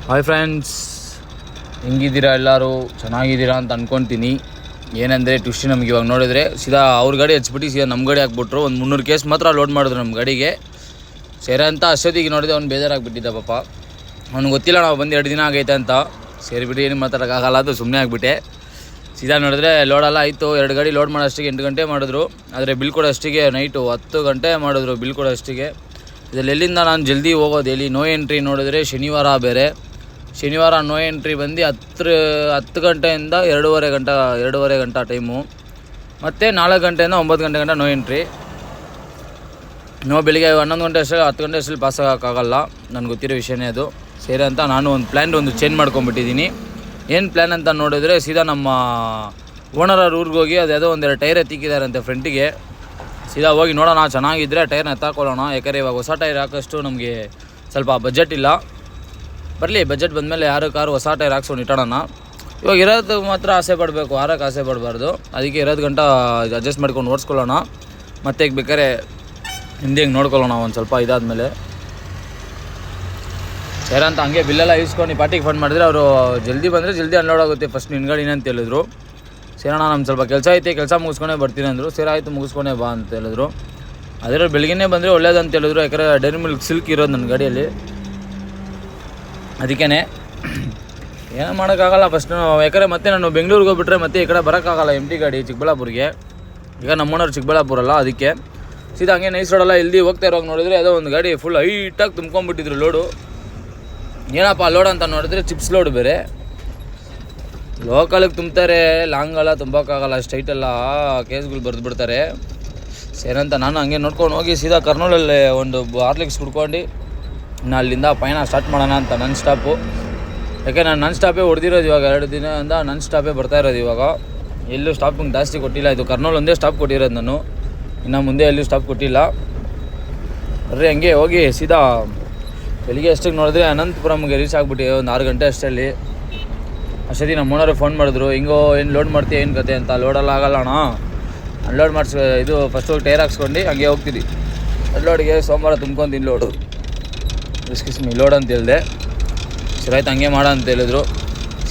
Hi friends, ಹೆಂಗಿದ್ದೀರಾ? ಎಲ್ಲರೂ ಚೆನ್ನಾಗಿದ್ದೀರಾ ಅಂತ ಅಂದ್ಕೊತೀನಿ. ಏನಂದರೆ ಟ್ವಿಸ್ಟ್ ನಮ್ಗೆ ಇವಾಗ ನೋಡಿದ್ರೆ ಸೀದಾ ಅವ್ರ ಗಾಡಿ ಹಚ್ಬಿಟ್ಟು ಸೀದಾ ನಮ್ಮ ಗಾಡಿ ಹಾಕ್ಬಿಟ್ರು. ಒಂದು 300 ಕೇಸ್ ಮಾತ್ರ ಲೋಡ್ ಮಾಡಿದ್ರು ನಮ್ಮ ಗಾಡಿಗೆ. ಸೇರ ಅಂತ ಅಷ್ಟೊತ್ತಿಗೆ ನೋಡಿದೆ ಅವ್ನು ಬೇಜಾರಾಗಿಬಿಟ್ಟಿದ್ದ ಪಾಪ. ಅವ್ನಿಗೆ ಗೊತ್ತಿಲ್ಲ ನಾವು ಬಂದು 2 ದಿನ ಆಗೈತೆ ಅಂತ. ಸೇರಿಬಿಟ್ಟು ಏನು ಮಾತಾಡೋಕ್ಕಾಗಲ್ಲ, ಅದು ಸುಮ್ಮನೆ ಆಗಿಬಿಟ್ಟೆ. ಸೀದಾ ನೋಡಿದ್ರೆ ಲೋಡೆಲ್ಲ ಆಯಿತು. 2 ಗಾಡಿ ಲೋಡ್ ಮಾಡೋ ಅಷ್ಟಿಗೆ 8 ಗಂಟೆ ಮಾಡಿದ್ರು. ಆದರೆ ಬಿಲ್ ಕೊಡೋ ಅಷ್ಟಿಗೆ ನೈಟು 10 ಗಂಟೆ ಮಾಡಿದ್ರು ಬಿಲ್ ಕೊಡೋ ಅಷ್ಟಿಗೆ. ಇದರಲ್ಲಿ ಎಲ್ಲಿಂದ ನಾನು ಜಲ್ದಿ ಹೋಗೋದು ಹೇಳಿ? ನೋ ಎಂಟ್ರಿ ನೋಡಿದ್ರೆ ಶನಿವಾರ ಬೇರೆ. ಶನಿವಾರ ನೋ ಎಂಟ್ರಿ ಬಂದು 10 ಗಂಟೆಯಿಂದ 2:30 ಗಂಟೆ ಟೈಮು. ಮತ್ತು 4 ಗಂಟೆಯಿಂದ 9 ಗಂಟೆ ಗಂಟ ನೋ ಎಂಟ್ರಿ. ಬೆಳಿಗ್ಗೆ 11 ಗಂಟೆ ಅಷ್ಟೇ 10 ಗಂಟೆ ಅಷ್ಟಲ್ಲಿ ಪಾಸ್ ಆಗೋಕ್ಕಾಗಲ್ಲ. ನನಗೆ ಗೊತ್ತಿರೋ ವಿಷಯನೇ ಅದು. ಸೇರಿ ಅಂತ ನಾನು ಒಂದು ಚೇಂಜ್ ಮಾಡ್ಕೊಂಬಿಟ್ಟಿದ್ದೀನಿ. ಏನು ಪ್ಲ್ಯಾನ್ ಅಂತ ನೋಡಿದ್ರೆ ಸೀದಾ ನಮ್ಮ ಓನರ್ ಊರಿಗೆ ಹೋಗಿ ಅದ್ಯಾವುದೋ 2 ಟೈರ್ ಎತ್ತಿಕ್ಕಿದಾರಂತೆ ಫ್ರಂಟಿಗೆ. ಸೀದಾ ಹೋಗಿ ನೋಡೋಣ, ಚೆನ್ನಾಗಿದ್ದರೆ ಟೈರ್ನ ಎತ್ತಾಕೊಳ್ಳೋಣ. ಯಾಕಂದರೆ ಇವಾಗ ಹೊಸ ಟೈರ್ ಹಾಕೋಷ್ಟು ನಮಗೆ ಸ್ವಲ್ಪ ಬಜೆಟ್ ಇಲ್ಲ. ಬರಲಿ, ಬಜೆಟ್ ಬಂದಮೇಲೆ ಯಾರು ಕಾರು ಹೊಸ ಟೈರ್ ಹಾಕ್ಸ್ಕೊಂಡು ಇಟ್ಟೋಣ. ಇವಾಗ ಇರೋದು ಮಾತ್ರ ಆಸೆ ಪಡಬೇಕು, ಆರಕ್ಕೆ ಆಸೆ ಪಡಬಾರ್ದು. ಅದಕ್ಕೆ ಇರೋದು ಗಂಟ ಅಡ್ಜಸ್ಟ್ ಮಾಡ್ಕೊಂಡು ಓಡಿಸ್ಕೊಳ್ಳೋಣ. ಮತ್ತೆ ಈಗ ಬೇಕಾದ್ರೆ ಹಿಂದೆ ನೋಡ್ಕೊಳ್ಳೋಣ ಒಂದು ಸ್ವಲ್ಪ ಇದಾದಮೇಲೆ. ಸೇರಂತ ಹಂಗೆ ಬಿಲ್ಲೆಲ್ಲ ಇಸ್ಕೊಂಡು ಪಾರ್ಟಿಗೆ ಫಂಡ್ ಮಾಡಿದ್ರೆ ಅವರು ಜಲ್ದಿ ಬಂದರೆ ಜಲ್ದಿ ಅನ್ಲೋಡ್ ಆಗುತ್ತೆ. ಫಸ್ಟ್ ನಿನ್ನ ಗಾಡಿನ ಅಂತ ಹೇಳಿದ್ರು. ಸೇರೋಣ, ನಮ್ಮ ಸ್ವಲ್ಪ ಕೆಲಸ ಐತೆ, ಕೆಲಸ ಮುಗಿಸ್ಕೊಂಡೇ ಬರ್ತೀನಿ ಅಂದರು. ಆಯಿತು ಮುಗಿಸ್ಕೊಂಡೇ ಬಾ ಅಂತ ಹೇಳಿದ್ರು. ಅದರಲ್ಲಿ ಬೆಳಗ್ಗೆನೇ ಬಂದರೆ ಒಳ್ಳೇದಂತ ಹೇಳಿದ್ರು. ಯಾಕಂದರೆ ಡೈರಿ ಮಿಲ್ಕ್ ಸಿಲ್ಕ್ ಇರೋದು ನನ್ನ ಗಾಡಿಯಲ್ಲಿ. ಅದಕ್ಕೇ ಏನೋ ಮಾಡೋಕ್ಕಾಗಲ್ಲ. ಫಸ್ಟ್ ಯಾಕಂದರೆ ಮತ್ತೆ ನಾನು ಬೆಂಗಳೂರಿಗೆ ಹೋಗ್ಬಿಟ್ರೆ ಮತ್ತೆ ಈ ಕಡೆ ಬರೋಕ್ಕಾಗಲ್ಲ. MT ಗಾಡಿ ಚಿಕ್ಕಬಳ್ಳಾಪುರಿಗೆ. ಈಗ ನಮ್ಮೋನವ್ರು ಚಿಕ್ಕಬಳ್ಳಾಪುರಲ್ಲ, ಅದಕ್ಕೆ ಸೀದಾ ಹಂಗೆ ನೈಸ್ ರೋಡಲ್ಲ ಇಲ್ಲಿ ಹೋಗ್ತಾ ಇರುವಾಗ ನೋಡಿದ್ರೆ ಯಾವುದೋ ಒಂದು ಗಾಡಿ ಫುಲ್ ಹೈಟಾಗಿ ತುಂಬ್ಕೊಂಡ್ಬಿಟ್ಟಿದ್ರು ಲೋಡು. ಏನಪ್ಪ ಲೋಡ್ ಅಂತ ನೋಡಿದ್ರೆ ಚಿಪ್ಸ್ ಲೋಡ್ ಬೇರೆ. ಲೋಕಲಿಗೆ ತುಂಬ್ತಾರೆ, ಲಾಂಗೆಲ್ಲ ತುಂಬೋಕ್ಕಾಗಲ್ಲ, ಸ್ಟ್ರೈಟೆಲ್ಲ ಕೇಸ್ಗಳು ಬರೆದುಬಿಡ್ತಾರೆ. ಸೇರಂತ ನಾನು ಹಂಗೆ ನೋಡ್ಕೊಂಡು ಹೋಗಿ ಸೀದಾ ಕರ್ನೂಲಲ್ಲಿ ಒಂದು ಹಾರ್ಲಿಕ್ಸ್ ಕುಡ್ಕೊಂಡು ಇನ್ನು ಅಲ್ಲಿಂದ ಪಯಣ ಸ್ಟಾರ್ಟ್ ಮಾಡೋಣ ಅಂತ. ನನ್ನ ಸ್ಟಾಪು. ಯಾಕೆ ನಾನು ನನ್ನ ಸ್ಟಾಪೇ ಹೊಡೆದಿರೋದು ಇವಾಗ 2 ದಿನದಿಂದ ನನ್ನ ಸ್ಟಾಪೇ ಬರ್ತಾ ಇರೋದು. ಇವಾಗ ಎಲ್ಲೂ ಸ್ಟಾಪಿಂಗ್ ಜಾಸ್ತಿ ಕೊಟ್ಟಿಲ್ಲ. ಇದು ಕರ್ನೂಲ್ ಒಂದೇ ಸ್ಟಾಪ್ ಕೊಟ್ಟಿರೋದು ನಾನು, ಇನ್ನು ಮುಂದೆ ಎಲ್ಲೂ ಸ್ಟಾಪ್ ಕೊಟ್ಟಿಲ್ಲ. ಬರ್ರಿ ಹಂಗೆ ಹೋಗಿ ಸೀದಾ ಬೆಳಿಗ್ಗೆ ಅಷ್ಟಕ್ಕೆ ನೋಡಿದ್ರೆ ಅನಂತಪುರಮ್ಗೆ ರೀಚ್ ಆಗಿಬಿಟ್ಟು ಒಂದು 6 ಗಂಟೆ ಅಷ್ಟಲ್ಲಿ. ಅಷ್ಟೊತ್ತಿಗೆ ನಮ್ಮ ಓನರು ಫೋನ್ ಮಾಡಿದ್ರು, ಹಿಂಗೋ ಏನು ಲೋಡ್ ಮಾಡ್ತೀಯ ಏನು ಕತೆ ಅಂತ. ಲೋಡೆಲ್ಲ ಆಗಲ್ಲ ಅಣ್ಣ, ಅನ್ಲೋಡ್ ಇದು ಫಸ್ಟ್ ಹೋಗಿ ಟೈರ್ ಹಾಕ್ಸ್ಕೊಂಡು ಹಂಗೆ ಹೋಗ್ತಿದ್ದಿ. ಅನ್ಲೋಡಿಗೆ ಸೋಮವಾರ ತುಂಬ್ಕೊಂತೀನಿ ಲೋಡು. ರಿಸ್ಕಿಸ್ಮಿ ಲೋಡ್ ಅಂತ ಹೇಳಿದೆ. ಸರಿ ಆಯ್ತು ಹಂಗೆ ಮಾಡ ಅಂತ ಹೇಳಿದ್ರು.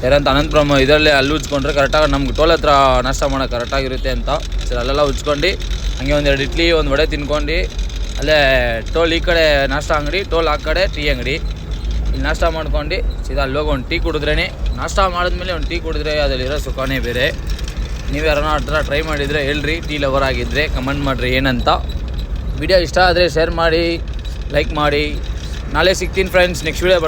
ಸರಿ ಅಂತ ಅನಂತಪುರಂ ಇದರಲ್ಲೇ ಅಲ್ಲಿ ಉಚ್ಕೊಂಡ್ರೆ ಕರೆಕ್ಟಾಗಿ ನಮ್ಗೆ ಟೋಲ್ ಹತ್ರ ನಾಷ್ಟ ಮಾಡೋಕೆ ಕರೆಕ್ಟಾಗಿರುತ್ತೆ ಅಂತ. ಸರಿ ಅಲ್ಲೆಲ್ಲ ಉಚ್ಕೊಂಡು ಹಂಗೆ 2 ಇಡ್ಲಿ 1 ವಡೆ ತಿನ್ಕೊಂಡು ಅಲ್ಲೇ ಟೋಲ್ ಈ ಕಡೆ ನಾಷ್ಟ ಅಂಗಡಿ, ಟೋಲ್ ಆ ಕಡೆ ಟೀ ಅಂಗಡಿ, ಇಲ್ಲಿ ನಾಷ್ಟ ಮಾಡ್ಕೊಂಡು ಸೀದಾ ಅಲ್ಲಿ ಹೋಗಿ ಒಂದು ಟೀ ಕುಡಿದ್ರೇ. ನಾಷ್ಟ ಮಾಡಿದ್ಮೇಲೆ ಒಂದು ಟೀ ಕುಡಿದ್ರೆ ಅದರಲ್ಲಿರೋ ಸುಖನೇ ಬೇರೆ. ನೀವು ಯಾರನ್ನ ಆ ಥರ ಟ್ರೈ ಮಾಡಿದರೆ ಹೇಳ್ರಿ. ಟೀ ಲವರ್ ಆಗಿದ್ದರೆ ಕಮೆಂಟ್ ಮಾಡಿರಿ ಏನಂತ. ವಿಡಿಯೋ ಇಷ್ಟ ಆದರೆ ಶೇರ್ ಮಾಡಿ, ಲೈಕ್ ಮಾಡಿ. ನಾಳೆ ಸಿಗ್ತೀನಿ ಫ್ರೆಂಡ್ಸ್, ನೆಕ್ಸ್ಟ್ ವಿಡಿಯೋ